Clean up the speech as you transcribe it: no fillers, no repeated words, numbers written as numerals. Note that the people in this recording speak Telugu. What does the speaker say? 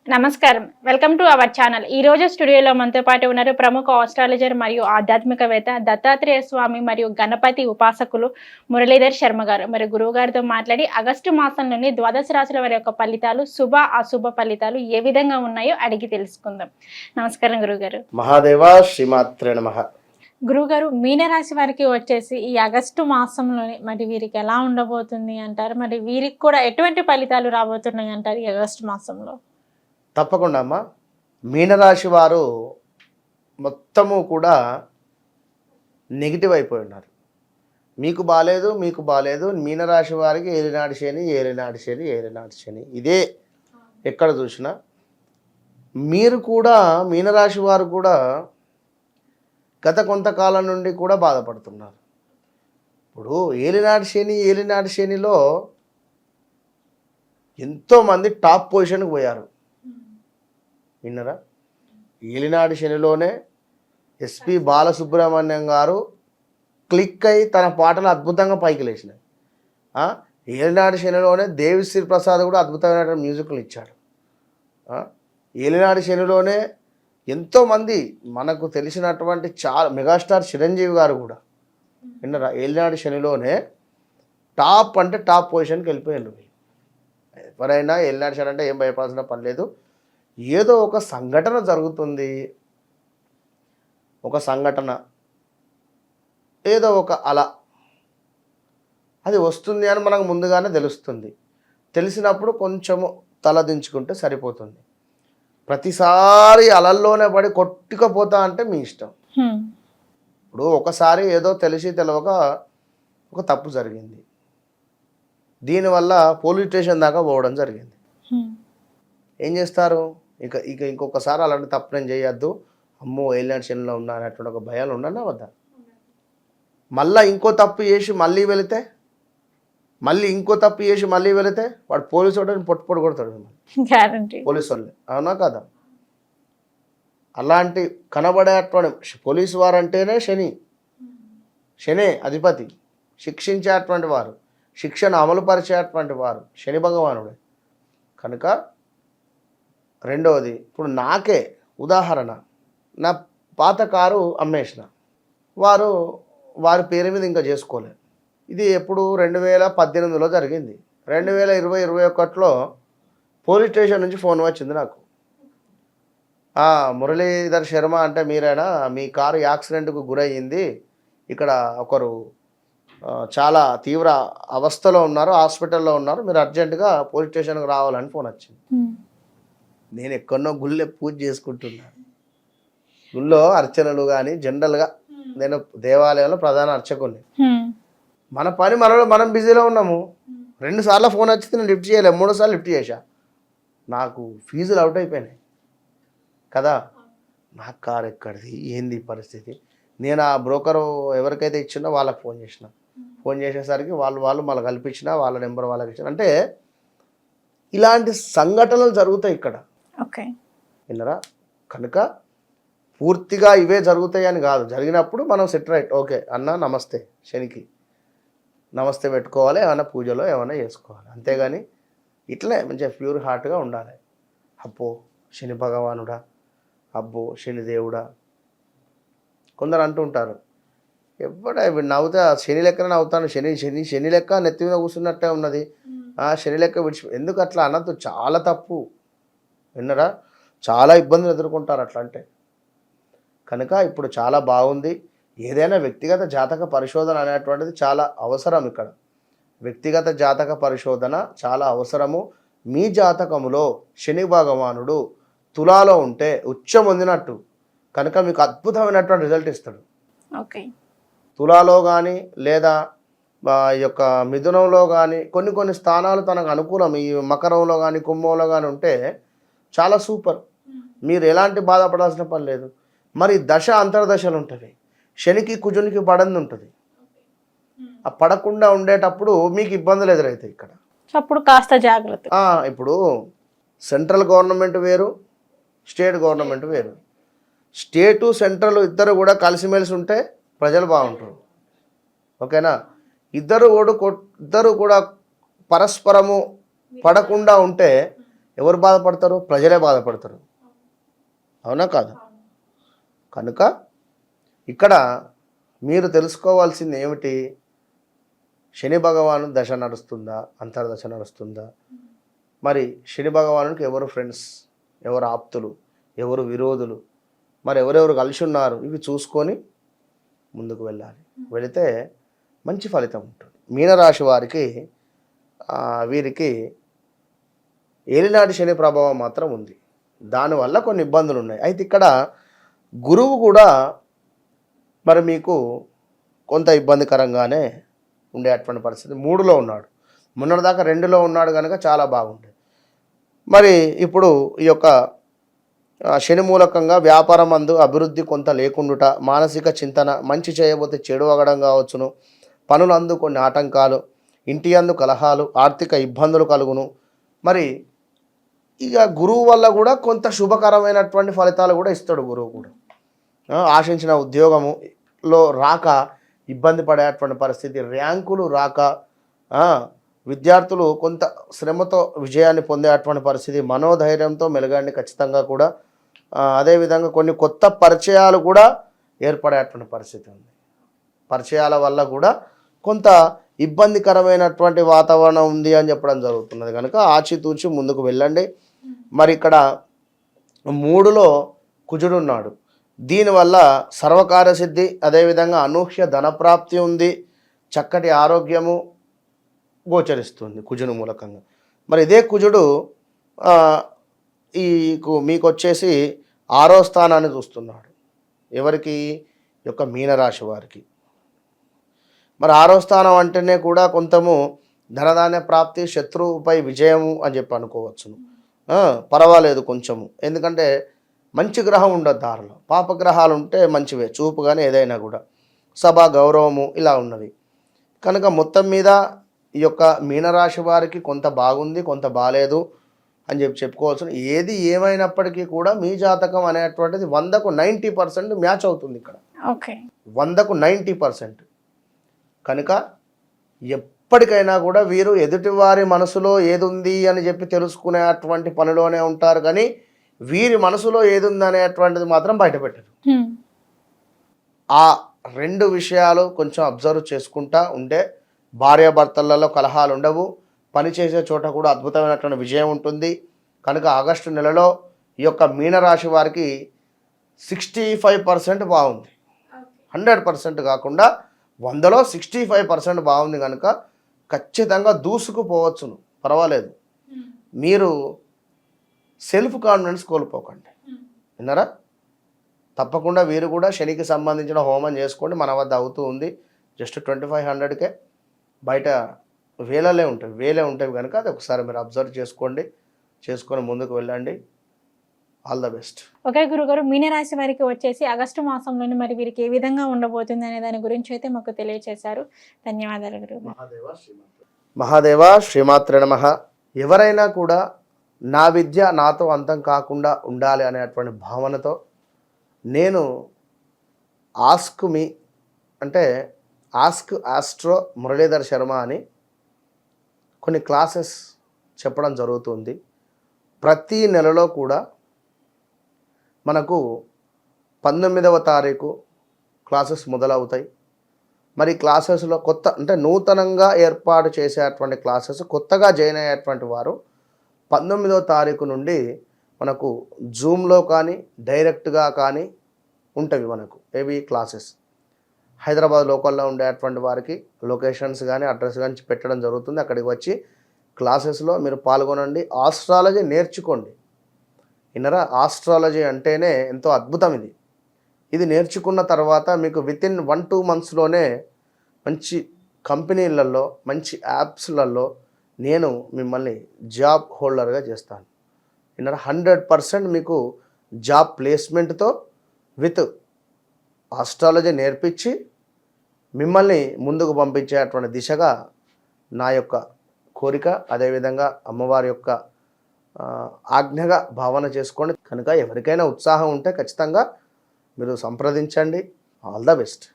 నమస్కారం. Welcome to our channel. ఈ రోజు స్టూడియోలో మనతో పాటు ఉన్నారు ప్రముఖ ఆస్ట్రాలజర్ మరియు ఆధ్యాత్మికవేత్త దత్తాత్రేయ స్వామి మరియు గణపతి ఉపాసకులు మురళీధర్ శర్మ గారు. మరి గురువు గారితో మాట్లాడి ఆగస్టు మాసంలోని ద్వాదశ రాశుల వారి యొక్క ఫలితాలు, శుభ అశుభ ఫలితాలు ఏ విధంగా ఉన్నాయో అడిగి తెలుసుకుందాం. నమస్కారం గురుగారు. మహాదేవ శ్రీమాత్రే నమః. గురువుగారు, మీనరాశి వారికి వచ్చేసి ఈ ఆగస్టు మాసంలోని మరి వీరికి ఎలా ఉండబోతుంది అంటారు? మరి వీరికి కూడా ఎటువంటి ఫలితాలు రాబోతున్నాయి అంటారు ఈ ఆగస్టు మాసంలో? తప్పకుండా అమ్మా. మీనరాశి వారు మొత్తము కూడా నెగిటివ్ అయిపోయి ఉన్నారు. మీకు బాలేదు. మీనరాశి వారికి ఏలినాటి శని ఇదే ఎక్కడ చూసినా. మీరు కూడా మీనరాశి వారు కూడా గత కొంతకాలం నుండి కూడా బాధపడుతున్నారు. ఇప్పుడు ఏలినాటి శనిలో ఎంతోమంది టాప్ పొజిషన్కి పోయారు. విన్నరా? ఏలినాటి శనిలోనే ఎస్పి బాలసుబ్రహ్మణ్యం గారు క్లిక్ అయి తన పాటలు అద్భుతంగా పైకి లేచినాయి. ఏలినాటి శనిలోనే దేవిశ్రీ ప్రసాద్ కూడా అద్భుతమైన మ్యూజిక్లు ఇచ్చాడు. ఏలినాటి శనిలోనే ఎంతోమంది మనకు తెలిసినటువంటి చాలా మెగాస్టార్ చిరంజీవి గారు కూడా విన్నరా? ఏలినాటి శనిలోనే టాప్ పొజిషన్కి వెళ్ళిపోయారు. ఎవరైనా ఏలినాటి శని అంటే ఏం భయపడాల్సిన పని లేదు. ఏదో ఒక సంఘటన జరుగుతుంది, ఏదో ఒక అల అది వస్తుంది అని మనకు ముందుగానే తెలుస్తుంది. తెలిసినప్పుడు కొంచెము తలదించుకుంటే సరిపోతుంది. ప్రతిసారి అలల్లోనే పడి కొట్టుకుపోతా అంటే మీ ఇష్టం. ఇప్పుడు ఒకసారి ఏదో తెలిసి తెలవక ఒక తప్పు జరిగింది, దీనివల్ల పోలీస్ స్టేషన్ దాకా పోవడం జరిగింది. ఏం చేస్తారు? ఇంకొకసారి అలాంటి తప్పు నేను చేయొద్దు, అమ్మో ఏలినాటి శనిలో ఉన్నా అనేటువంటి ఒక భయాలు ఉండనా వద్దా? మళ్ళీ ఇంకో తప్పు చేసి మళ్ళీ వెళితే వాడు పోలీసు వాడిని పొట్టు కొడతాడు. పోలీసు వాళ్ళే, అవునా కదా? అలాంటి కనబడేటువంటి పోలీసు వారు అంటేనే శనే అధిపతి, శిక్షించేటువంటి వారు, శిక్షను అమలుపరిచేటువంటి వారు శని భగవానుడే. కనుక రెండవది, ఇప్పుడు నాకే ఉదాహరణ, నా పాత కారు అమ్మేసిన, వారి పేరు మీద ఇంకా చేసుకోలేదు. ఇది ఎప్పుడు 2018లో జరిగింది. 2020-21లో పోలీస్ స్టేషన్ నుంచి ఫోన్ వచ్చింది నాకు. మురళీధర్ శర్మ అంటే మీరేనా? మీ కారు యాక్సిడెంట్కు గురయ్యింది, ఇక్కడ ఒకరు చాలా తీవ్ర అవస్థలో ఉన్నారు, హాస్పిటల్లో ఉన్నారు, మీరు అర్జెంటుగా పోలీస్ స్టేషన్కి రావాలని ఫోన్ వచ్చింది. నేను ఎక్కడో గుళ్ళో పూజ చేసుకుంటున్నాను. గుళ్ళో అర్చనలు కానీ జనరల్గా నేను దేవాలయంలో ప్రధాన అర్చకుని. మన పని మనం బిజీలో ఉన్నాము. 2 సార్లు ఫోన్ వచ్చింది, నేను లిఫ్ట్ చేయలేము. 3 సార్లు లిఫ్ట్ చేశా. నాకు ఫీజులు అవుట్ అయిపోయినాయి కదా. నాకు కారు ఎక్కడిది, ఏంది పరిస్థితి? నేను ఆ బ్రోకరు ఎవరికైతే ఇచ్చినా వాళ్ళకి ఫోన్ చేసేసరికి వాళ్ళు మళ్ళీ కల్పించిన వాళ్ళ నెంబర్ వాళ్ళకి ఇచ్చిన. అంటే ఇలాంటి సంఘటనలు జరుగుతాయి ఇక్కడ. విన్నరా? కనుక పూర్తిగా ఇవే జరుగుతాయి అని కాదు. జరిగినప్పుడు మనం సెట్ రైట్, ఓకే అన్న నమస్తే, శనికి నమస్తే పెట్టుకోవాలి, ఏమైనా పూజలో ఏమైనా చేసుకోవాలి. అంతేగాని ఇట్లనే మంచిగా ప్యూర్ హార్ట్గా ఉండాలి. అబ్బో శని భగవానుడా, అబ్బో శని దేవుడా. కొందరు అంటుంటారు, ఎప్పుడా నవ్వుతా శని లెక్కనే నవ్వుతాను, శని లెక్క నెత్తి మీద కూర్చున్నట్టే ఉన్నది, శని లెక్క ఎందుకు అట్లా అనద్దు, చాలా తప్పు. విన్నరా? చాలా ఇబ్బందులు ఎదుర్కొంటారు అట్లా అంటే. కనుక ఇప్పుడు చాలా బాగుంది. ఏదైనా వ్యక్తిగత జాతక పరిశోధన అనేటువంటిది చాలా అవసరం. ఇక్కడ వ్యక్తిగత జాతక పరిశోధన చాలా అవసరము. మీ జాతకములో శని భగవానుడు తులాలో ఉంటే ఉచ్చం పొందినట్టు, కనుక మీకు అద్భుతమైనటువంటి రిజల్ట్ ఇస్తాడు. తులాలో కానీ లేదా ఈ యొక్క మిథునంలో కానీ కొన్ని స్థానాలు తనకు అనుకూలం. ఈ మకరంలో కానీ కుంభంలో కానీ ఉంటే చాలా సూపర్. మీరు ఎలాంటి బాధపడాల్సిన పని లేదు. మరి దశ అంతర్దశలు ఉంటుంది. శనికి కుజునికి పడంది ఉంటుంది. ఆ పడకుండా ఉండేటప్పుడు మీకు ఇబ్బందులు ఎదురవుతాయి ఇక్కడ. అప్పుడు కాస్త జాగ్రత్త. ఇప్పుడు సెంట్రల్ గవర్నమెంట్ వేరు, స్టేట్ గవర్నమెంట్ వేరు. స్టేటు సెంట్రల్ ఇద్దరు కూడా కలిసిమెలిసి ఉంటే ప్రజలు బాగుంటారు. ఓకేనా? ఇద్దరు కూడా పరస్పరము పడకుండా ఉంటే ఎవరు బాధపడతారు? ప్రజలే బాధపడతారు. అవునా కాదు? కనుక ఇక్కడ మీరు తెలుసుకోవాల్సింది ఏమిటి? శని భగవాను దశ నడుస్తుందా, అంతర్దశ నడుస్తుందా? మరి శని భగవానునికి ఎవరు ఫ్రెండ్స్, ఎవరు ఆప్తులు, ఎవరు విరోధులు, మరి ఎవరెవరు కలిసి ఉన్నారు, ఇవి చూసుకొని ముందుకు వెళ్ళాలి. వెళితే మంచి ఫలితం ఉంటుంది. మీనరాశి వారికి వీరికి ఏలినాటి శని ప్రభావం మాత్రం ఉంది. దానివల్ల కొన్ని ఇబ్బందులు ఉన్నాయి. అయితే ఇక్కడ గురువు కూడా మరి మీకు కొంత ఇబ్బందికరంగానే ఉండేటువంటి పరిస్థితి. 3లో ఉన్నాడు, మొన్నటిదాకా 2లో ఉన్నాడు కనుక చాలా బాగుంటుంది. మరి ఇప్పుడు ఈ యొక్క శని మూలకంగా వ్యాపారం అందు అభివృద్ధి కొంత లేకుండుట, మానసిక చింతన, మంచి చేయబోతే చెడు అగడం కావచ్చును, పనులందు కొన్ని ఆటంకాలు, ఇంటి అందు కలహాలు, ఆర్థిక ఇబ్బందులు కలుగును. మరి ఇక గురువు వల్ల కూడా కొంత శుభకరమైనటువంటి ఫలితాలు కూడా ఇస్తాడు గురువు కూడా. ఆశించిన ఉద్యోగములో రాక ఇబ్బంది పడేటువంటి పరిస్థితి, ర్యాంకులు రాక విద్యార్థులు కొంత శ్రమతో విజయాన్ని పొందేటువంటి పరిస్థితి, మనోధైర్యంతో మెలగండి ఖచ్చితంగా కూడా. అదేవిధంగా కొన్ని కొత్త పరిచయాలు కూడా ఏర్పడేటువంటి పరిస్థితి ఉంది. పరిచయాల వల్ల కూడా కొంత ఇబ్బందికరమైనటువంటి వాతావరణం ఉంది అని చెప్పడం జరుగుతున్నది. కనుక ఆచితూచి ముందుకు వెళ్ళండి. మరి ఇక్కడ 3లో కుజుడు ఉన్నాడు. దీనివల్ల సర్వకార్య సిద్ధి, అదేవిధంగా అనూహ్య ధనప్రాప్తి ఉంది, చక్కటి ఆరోగ్యము గోచరిస్తుంది కుజుడు మూలకంగా. మరి ఇదే కుజుడు మీకు వచ్చేసి 6వ స్థానాన్ని చూస్తున్నాడు. ఎవరికి? యొక్క మీనరాశి వారికి. మరి 6వ స్థానం అంటేనే కూడా కొంతము ధనధాన్య ప్రాప్తి, శత్రువుపై విజయము అని చెప్పి అనుకోవచ్చును. పర్వాలేదు కొంచెము, ఎందుకంటే మంచి గ్రహం ఉండదు దారిలో. పాపగ్రహాలు ఉంటే మంచివే, చూపు కానీ ఏదైనా కూడా సభ గౌరవము ఇలా ఉన్నవి. కనుక మొత్తం మీద ఈ యొక్క మీనరాశి వారికి కొంత బాగుంది, కొంత బాగాలేదు అని చెప్పుకోవచ్చు. ఏది ఏమైనప్పటికీ కూడా మీ జాతకం అనేటువంటిది 100కు 90% మ్యాచ్ అవుతుంది ఇక్కడ. ఓకే, 100కు 90%. కనుక ఎప్పటికైనా కూడా వీరు ఎదుటివారి మనసులో ఏది ఉంది అని చెప్పి తెలుసుకునేటువంటి పనిలోనే ఉంటారు, కానీ వీరి మనసులో ఏది ఉంది అనేటువంటిది మాత్రం బయటపెట్టరు. ఆ 2 విషయాలు కొంచెం అబ్జర్వ్ చేసుకుంటా ఉంటే భార్యాభర్తలలో కలహాలు ఉండవు, పనిచేసే చోట కూడా అద్భుతమైనటువంటి విజయం ఉంటుంది. కనుక ఆగస్టు నెలలో ఈ యొక్క మీనరాశి వారికి 65% బాగుంది. 100% కాకుండా 100లో 65% బాగుంది. కనుక ఖచ్చితంగా దూసుకుపోవచ్చును, పర్వాలేదు. మీరు సెల్ఫ్ కాన్ఫిడెన్స్ కోల్పోకండి, విన్నారా? తప్పకుండా వీరు కూడా శనికి సంబంధించిన హోమం చేసుకోండి. మన వద్ద అవుతూ ఉంది. జస్ట్ 2500కే, బయట వేలే ఉంటాయి కనుక అది ఒకసారి మీరు అబ్జర్వ్ చేసుకొని ముందుకు వెళ్ళండి. All the best. ఓకే గురుగారు, మీనరాశి వారికి వచ్చేసి ఆగస్టు మాసంలోనే మరి వీరికి ఏ విధంగా ఉండబోతుంది అనే దాని గురించి అయితే మాకు తెలియజేశారు. ధన్యవాదాలు గురువు. మహాదేవ శ్రీమాత్రే నమః. ఎవరైనా కూడా నా విద్య నాతో అంతం కాకుండా ఉండాలి అనేటువంటి భావనతో నేను ఆస్క్ మీ అంటే ఆస్క్ ఆస్ట్రో మురళీధర్ శర్మ అని కొన్ని క్లాసెస్ చెప్పడం జరుగుతుంది. ప్రతి నెలలో కూడా మనకు 19వ తారీఖు క్లాసెస్ మొదలవుతాయి. మరి క్లాసెస్లో కొత్త అంటే నూతనంగా ఏర్పాటు చేసేటువంటి క్లాసెస్, కొత్తగా జాయిన్ అయ్యేటువంటి వారు 19వ తారీఖు నుండి మనకు జూమ్లో కానీ డైరెక్ట్గా కానీ ఉంటవి. మనకు ఏవి క్లాసెస్ హైదరాబాద్ లోకల్లో ఉండేటువంటి వారికి లొకేషన్స్ కానీ అడ్రస్ కానీ పెట్టడం జరుగుతుంది. అక్కడికి వచ్చి క్లాసెస్లో మీరు పాల్గొనండి, ఆస్ట్రాలజీ నేర్చుకోండి. విన్నరా? ఆస్ట్రాలజీ అంటేనే ఎంతో అద్భుతం. ఇది నేర్చుకున్న తర్వాత మీకు వితిన్ 1-2 మంత్స్లోనే మంచి కంపెనీలలో, మంచి యాప్స్లలో నేను మిమ్మల్ని జాబ్ హోల్డర్గా చేస్తాను. విన్నరా? 100% మీకు జాబ్ ప్లేస్మెంట్తో విత్ ఆస్ట్రాలజీ నేర్పించి మిమ్మల్ని ముందుకు పంపించేటువంటి దిశగా నా యొక్క కోరిక. అదేవిధంగా అమ్మవారి యొక్క ఆజ్ఞగా భావన చేసుకోండి. కనుక ఎవరికైనా ఉత్సాహం ఉంటే ఖచ్చితంగా మీరు సంప్రదించండి. All the best.